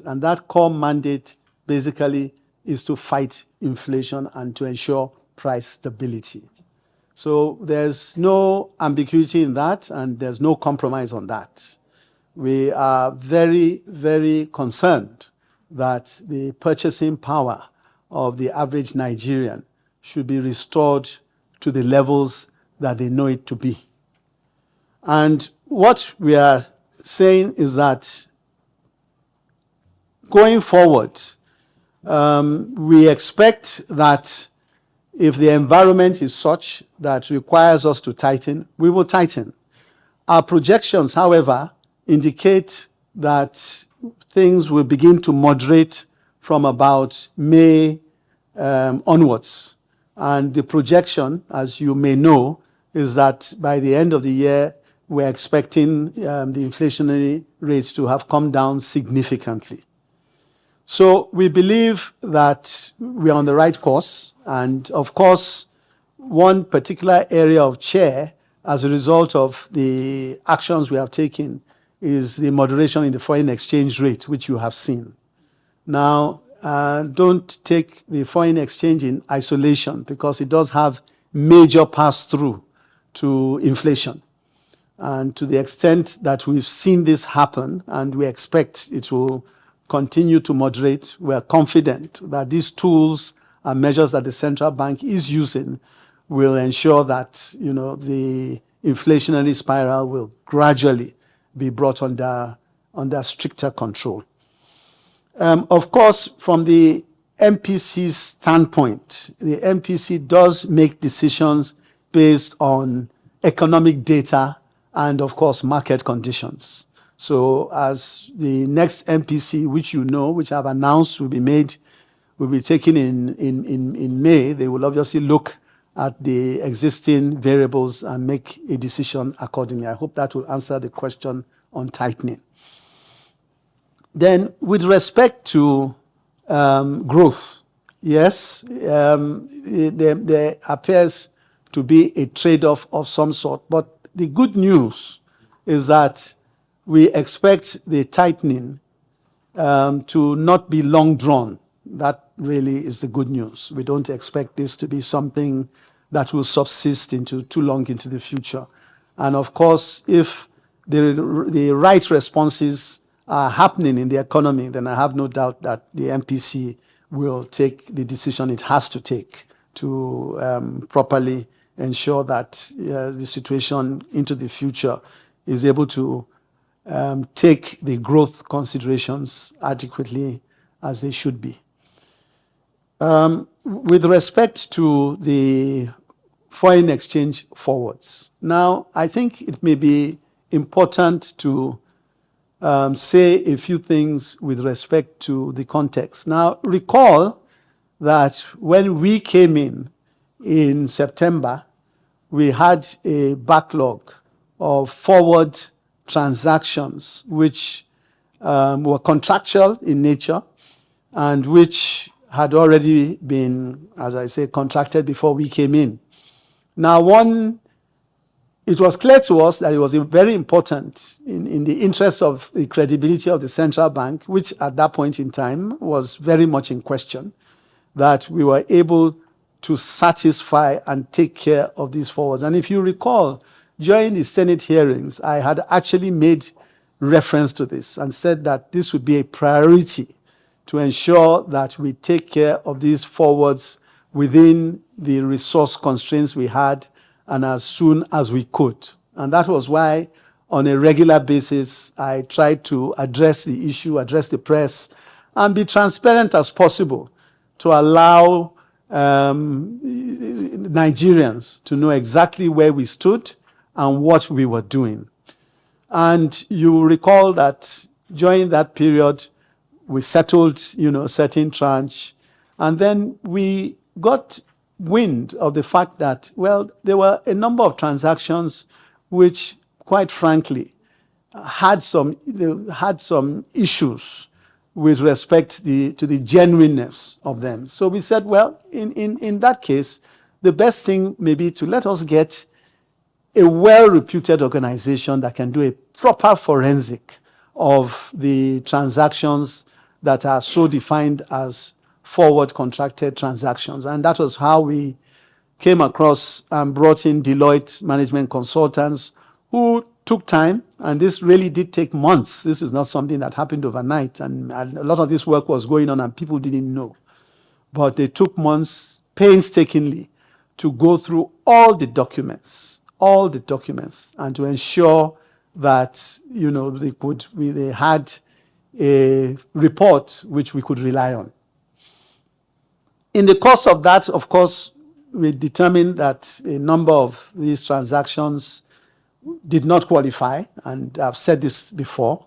And that core mandate basically is to fight inflation and to ensure price stability. So there's no ambiguity in that, and there's no compromise on that. We are very, very concerned that the purchasing power of the average Nigerian should be restored to the levels that they know it to be. And what we are saying is that going forward, we expect that if the environment is such that requires us to tighten, we will tighten. Our projections, however, indicate that things will begin to moderate from about May onwards. And the projection, as you may know, is that by the end of the year, we're expecting the inflationary rates to have come down significantly. So we believe that we're on the right course. And of course, one particular area of cheer as a result of the actions we have taken is the moderation in the foreign exchange rate, which you have seen. Now, don't take the foreign exchange in isolation, because it does have major pass-through to inflation. And to the extent that we've seen this happen, and we expect it will continue to moderate, we are confident that these tools and measures that the central bank is using will ensure that, the inflationary spiral will gradually be brought under stricter control. Of course, from the MPC's standpoint, the MPC does make decisions based on economic data and, of course, market conditions. So as the next MPC, which I've announced will be taken in May, they will obviously look at the existing variables and make a decision accordingly. I hope that will answer the question on tightening. Then, with respect to growth, yes, there appears to be a trade-off of some sort. But the good news is that we expect the tightening to not be long drawn. That really is the good news. We don't expect this to be something that will subsist into too long into the future. And of course, if the right responses are happening in the economy, then I have no doubt that the MPC will take the decision it has to take to properly ensure that the situation into the future is able to take the growth considerations adequately as they should be. With respect to the foreign exchange forwards, now I think it may be important to say a few things with respect to the context. Now, recall that when we came in September, we had a backlog of forward transactions which were contractual in nature and which had already been, as I say, contracted before we came in. Now, it was clear to us that it was very important in the interest of the credibility of the central bank, which at that point in time was very much in question, that we were able to satisfy and take care of these forwards. And if you recall, during the Senate hearings, I had actually made reference to this and said that this would be a priority to ensure that we take care of these forwards within the resource constraints we had and as soon as we could. And that was why, on a regular basis, I tried to address the issue, address the press, and be transparent as possible to allow Nigerians to know exactly where we stood and what we were doing. And you recall that during that period, we settled, certain tranche, and then we got wind of the fact that, well, there were a number of transactions which, quite frankly, had some issues with respect to the genuineness of them. So we said, well, in that case, the best thing may be to let us get a well-reputed organization that can do a proper forensic of the transactions that are so defined as forward contracted transactions. And that was how we came across and brought in Deloitte management consultants who took time, and this really did take months. This is not something that happened overnight, and a lot of this work was going on and people didn't know. But they took months painstakingly to go through all the documents, and to ensure that, you know, they had a report which we could rely on. In the course of that, of course, we determined that a number of these transactions did not qualify, and I've said this before.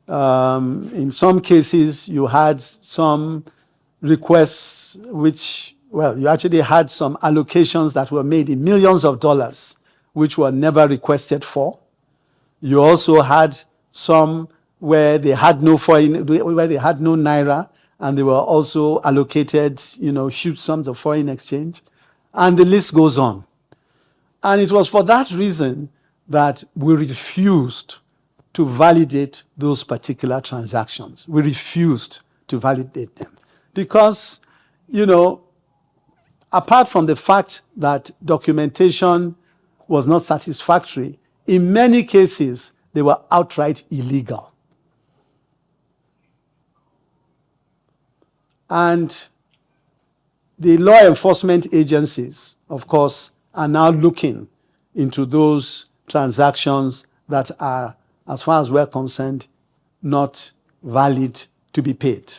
In some cases, you had some requests which, well, you actually had some allocations that were made in millions of dollars, which were never requested for. You also had some where they had no Naira, and they were also allocated, you know, huge sums of foreign exchange. And the list goes on. And it was for that reason that we refused to validate those particular transactions. We refused to validate them. Because, you know, apart from the fact that documentation was not satisfactory, in many cases, they were outright illegal. And the law enforcement agencies, of course, are now looking into those transactions that are, as far as we're concerned, not valid to be paid.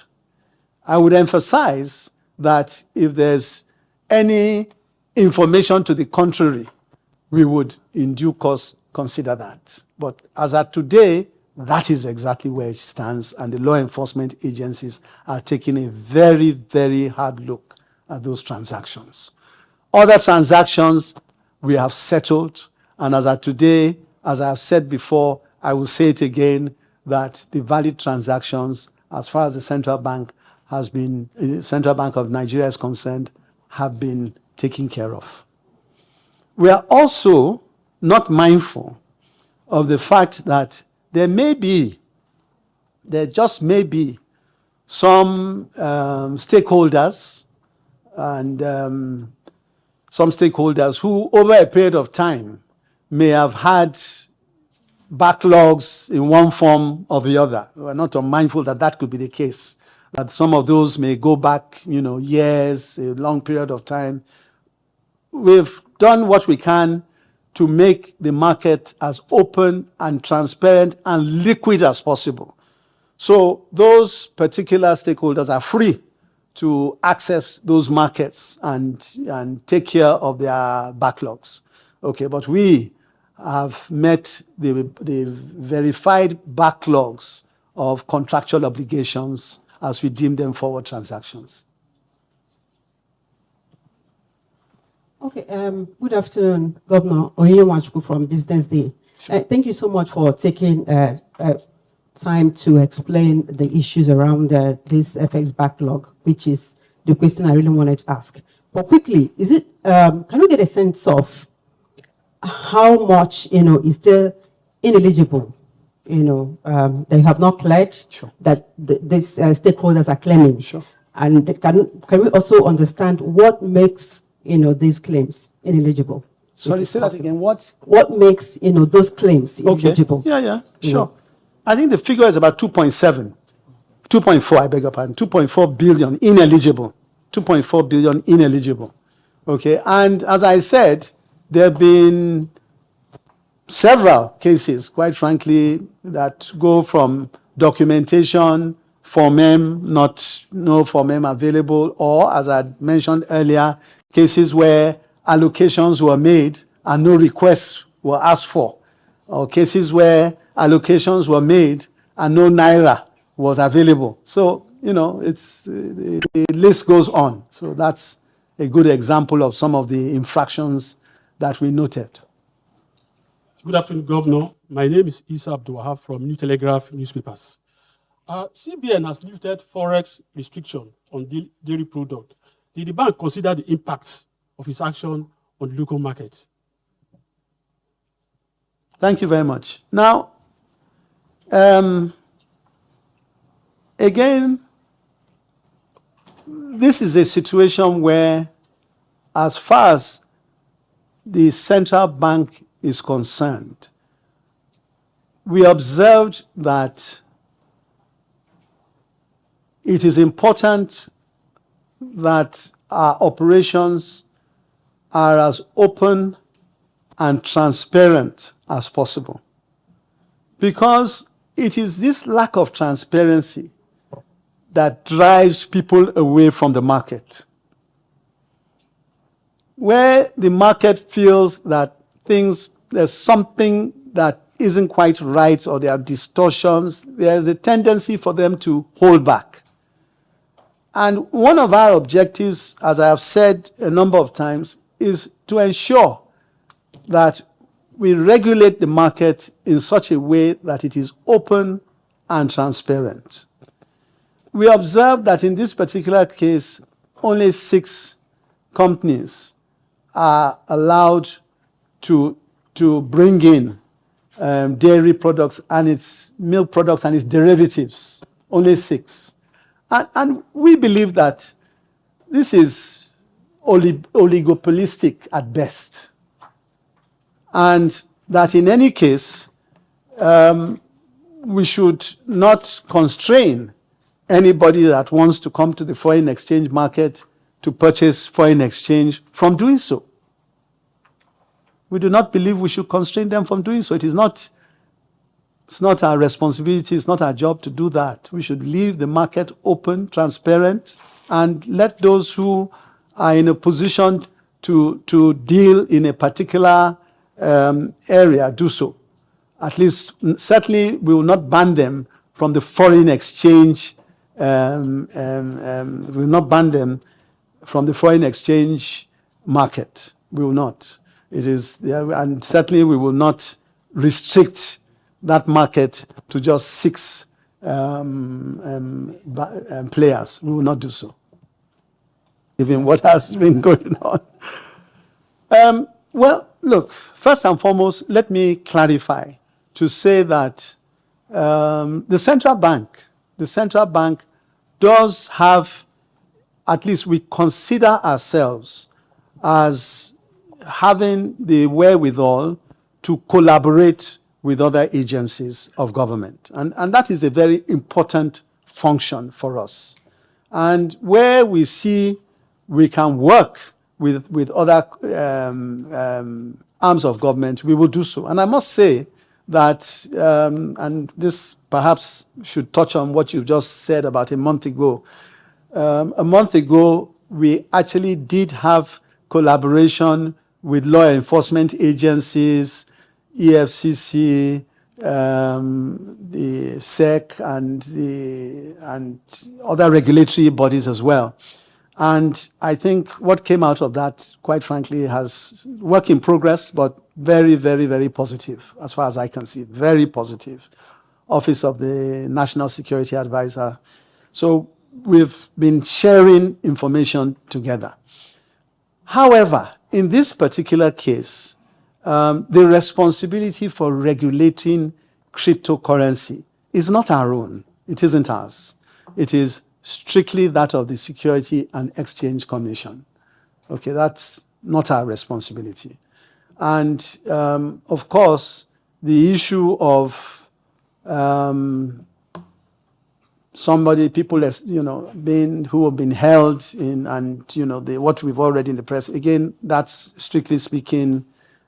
I would emphasize that if there's any information to the contrary, we would in due course consider that. But as at today, that is exactly where it stands, and the law enforcement agencies are taking a very, very hard look at those transactions. Other transactions we have settled, and as at today, as I have said before, I will say it again, that the valid transactions, as far as the Central Bank of Nigeria is concerned, have been taken care of. We are also not mindful of the fact that there just may be some stakeholders who, over a period of time, may have had backlogs in one form or the other. We're not unmindful that that could be the case, that some of those may go back, you know, years, a long period of time. We've done what we can to make the market as open and transparent and liquid as possible. So those particular stakeholders are free to access those markets and take care of their backlogs. Okay, but we have met the verified backlogs of contractual obligations as we deem them forward transactions. Okay, good afternoon, Governor Onyenwachukwu from Business Day. Sure. Thank you so much for taking time to explain the issues around this FX backlog, which is the question I really wanted to ask. But quickly, is it, can we get a sense of how much, you know, is still ineligible, you know, they have not cleared, sure, that these stakeholders are claiming? Sure. And can we also understand what makes, you know, these claims ineligible? Sorry, say that again. What makes, you know, those claims ineligible? Okay. Yeah, sure. Know? I think the figure is about 2.4, I beg your pardon, 2.4 billion ineligible. 2.4 billion ineligible. Okay, and as I said, there have been several cases, quite frankly, that go from documentation, Form M, no Form M available, or, as I mentioned earlier, cases where allocations were made and no requests were asked for, or cases where allocations were made and no Naira was available. So, you know, the list goes on. So that's a good example of some of the infractions that we noted. Good afternoon, Governor. My name is Isa Abdulwahab from New Telegraph newspapers. CBN has lifted forex restriction on dairy product. Did the bank consider the impacts of its action on the local market? Thank you very much. Now, again, this is a situation where, as far as the central bank is concerned, we observed that it is important that our operations are as open and transparent as possible. Because it is this lack of transparency that drives people away from the market. Where the market feels that there's something that isn't quite right or there are distortions, there's a tendency for them to hold back. And one of our objectives, as I have said a number of times, is to ensure that we regulate the market in such a way that it is open and transparent. We observed that in this particular case, only 6 companies are allowed to bring in dairy products and its milk products and its derivatives. Only 6. And we believe that this is oligopolistic at best. And that in any case, we should not constrain anybody that wants to come to the foreign exchange market to purchase foreign exchange from doing so. We do not believe we should constrain them from doing so. It's not our responsibility, it's not our job to do that. We should leave the market open, transparent, and let those who are in a position to deal in a particular area do so. At least, certainly, we will not ban them from the foreign exchange. We will not ban them from the foreign exchange market. We will not. And certainly we will not restrict that market to just 6 players. We will not do so, given what has been going on. Well, look, first and foremost, let me clarify to say that the central bank does have, at least we consider ourselves as having the wherewithal to collaborate with other agencies of government. And that is a very important function for us. And where we see we can work with other arms of government, we will do so. And I must say that, and this perhaps should touch on what you just said about a month ago. A month ago, we actually did have collaboration with law enforcement agencies, EFCC, the SEC, and other regulatory bodies as well. And I think what came out of that, quite frankly, has work in progress, but very, very, very positive, as far as I can see. Very positive. Office of the National Security Advisor. So we've been sharing information together. However, in this particular case, the responsibility for regulating cryptocurrency is not our own. It isn't ours. It is strictly that of the Security and Exchange Commission. Okay, that's not our responsibility. And of course, the issue of people, who have been held in, and what we've already in the press. Again, that's strictly speaking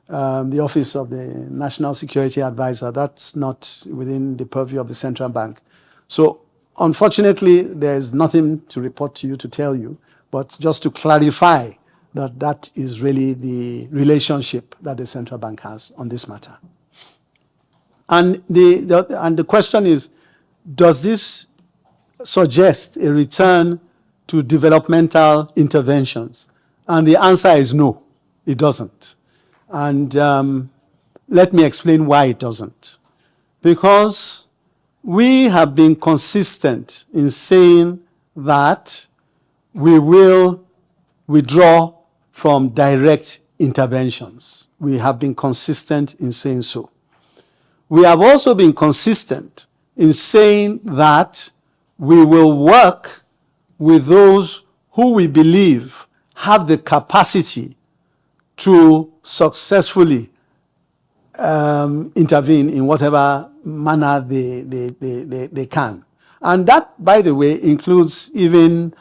the Office of the National Security Advisor. That's not within the purview of the central bank. So, unfortunately, there's nothing to report to you, to tell you, but just to clarify that is really the relationship that the central bank has on this matter. And the question is, does this suggest a return to developmental interventions? And the answer is no, it doesn't. And let me explain why it doesn't. Because we have been consistent in saying that we will withdraw from direct interventions. We have been consistent in saying so. We have also been consistent in saying that we will work with those who we believe have the capacity to successfully intervene in whatever manner they can. And that, by the way, includes even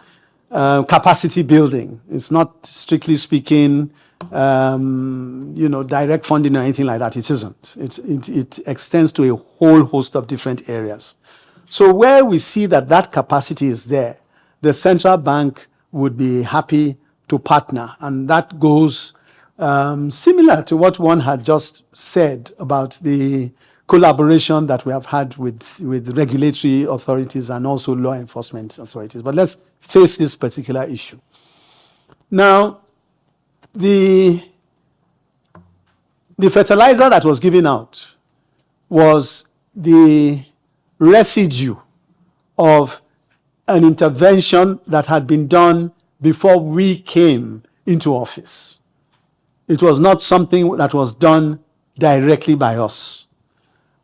capacity building. It's not strictly speaking, direct funding or anything like that. It isn't. It extends to a whole host of different areas. So where we see that capacity is there, the central bank would be happy to partner. And that goes similar to what one had just said about the collaboration that we have had with regulatory authorities and also law enforcement authorities. But let's face this particular issue. Now, the fertilizer that was given out was the residue of an intervention that had been done before we came into office. It was not something that was done directly by us.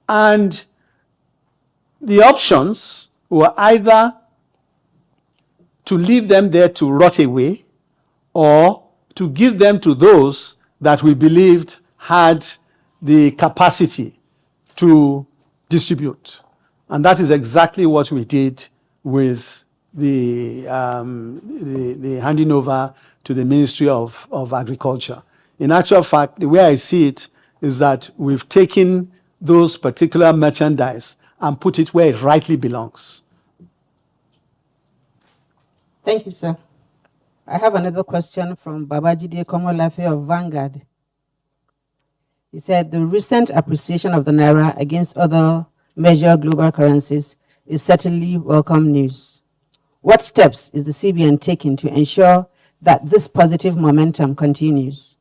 And the options were either to leave them there to rot away or to give them to those that we believed had the capacity to distribute. And that is exactly what we did with the handing over to the Ministry of Agriculture. In actual fact, the way I see it is that we've taken those particular merchandise and put it where it rightly belongs. Thank you, sir. I have another question from Babajide Komolafe of Vanguard. He said, the recent appreciation of the Naira against other major global currencies is certainly welcome news. What steps is the CBN taking to ensure that this positive momentum continues?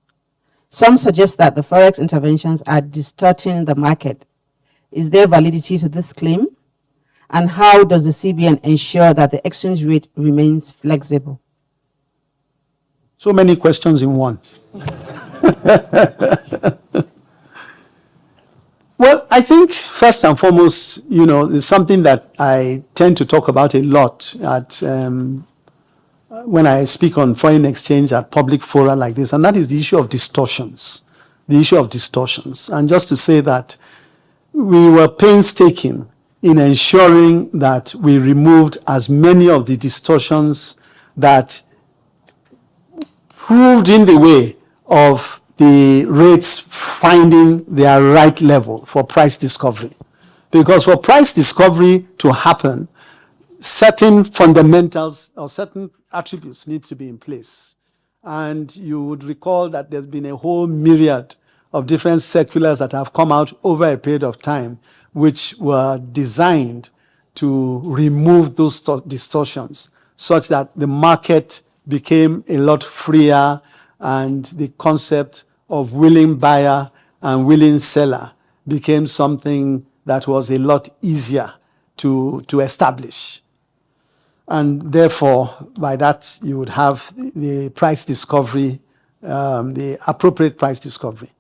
Some suggest that the forex interventions are distorting the market. Is there validity to this claim? And how does the CBN ensure that the exchange rate remains flexible? So many questions in one. Well, I think first and foremost, it's something that I tend to talk about a lot at when I speak on foreign exchange at public fora like this, and that is the issue of distortions. The issue of distortions. And just to say that we were painstaking in ensuring that we removed as many of the distortions that proved in the way of the rates finding their right level for price discovery. Because for price discovery to happen, certain fundamentals or certain attributes need to be in place. And you would recall that there's been a whole myriad of different circulars that have come out over a period of time, which were designed to remove those distortions such that the market became a lot freer and the concept of willing buyer and willing seller became something that was a lot easier to establish. And therefore, by that, you would have the price discovery, the appropriate price discovery.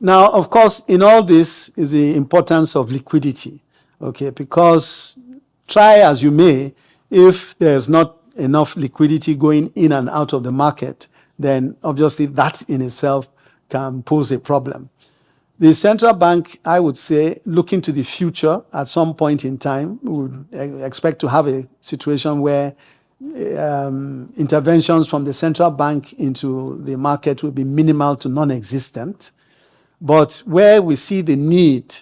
Now, of course, in all this is the importance of liquidity, okay? Because try as you may, if there's not enough liquidity going in and out of the market, then obviously that in itself can pose a problem. The central bank, I would say, looking to the future at some point in time, would expect to have a situation where interventions from the central bank into the market will be minimal to non-existent. But where we see the need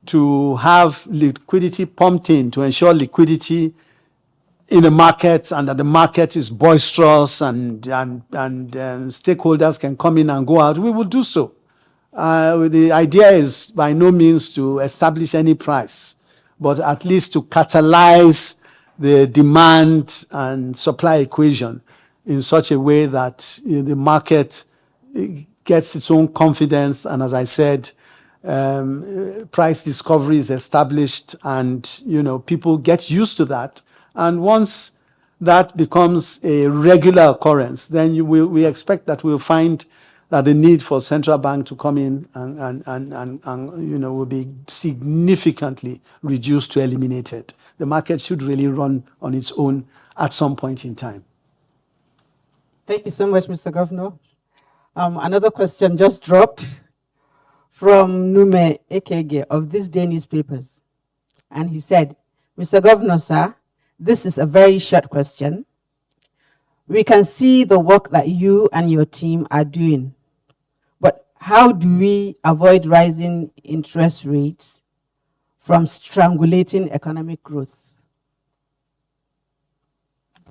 to have liquidity pumped in to ensure liquidity in the market and that the market is boisterous and stakeholders can come in and go out, we will do so. The idea is by no means to establish any price, but at least to catalyze the demand and supply equation in such a way that the market gets its own confidence, and as I said, price discovery is established, and people get used to that. And once that becomes a regular occurrence, then we expect that we'll find that the need for central bank to come in and will be significantly reduced to eliminated. The market should really run on its own at some point in time. Thank you so much, Mr. Governor. Another question just dropped from Nume Ekege of This Day newspapers. And he said, Mr. Governor, sir, this is a very short question. We can see the work that you and your team are doing, but how do we avoid rising interest rates from strangulating economic growth?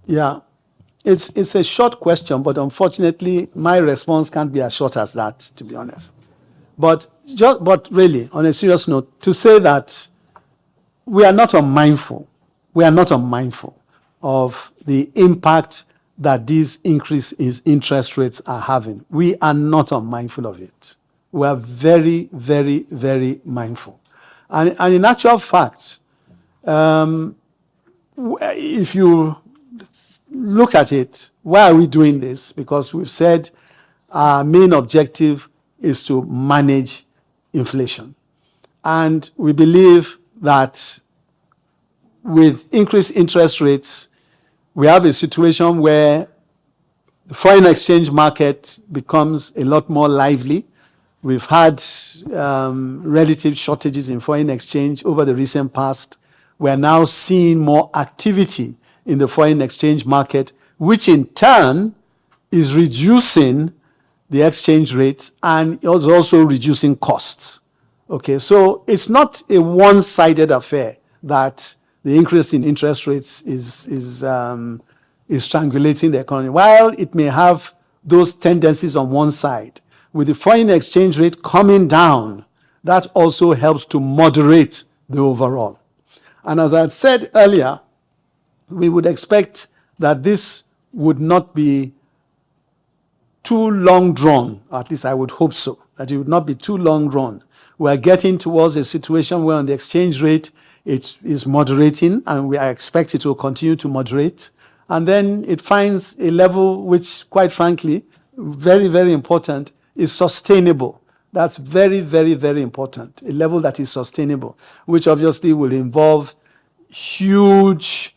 Yeah, it's a short question, but unfortunately, my response can't be as short as that, to be honest. But really, on a serious note, to say that we are not unmindful of the impact that these increase in interest rates are having. We are not unmindful of it. We are very, very, very mindful. And in actual fact, if you look at it, why are we doing this? Because we've said our main objective is to manage inflation. And we believe that with increased interest rates, we have a situation where the foreign exchange market becomes a lot more lively. We've had relative shortages in foreign exchange over the recent past. We're now seeing more activity in the foreign exchange market, which in turn is reducing the exchange rate and is also reducing costs. Okay, so it's not a one-sided affair that the increase in interest rates is strangulating the economy. While it may have those tendencies on one side, with the foreign exchange rate coming down, that also helps to moderate the overall. And as I had said earlier, we would expect that this would not be too long drawn, at least I would hope so, that it would not be too long drawn. We are getting towards a situation where on the exchange rate, it is moderating, and we expect it to continue to moderate. And then it finds a level which, quite frankly, very, very important, is sustainable. That's very, very, very important. A level that is sustainable, which obviously will involve huge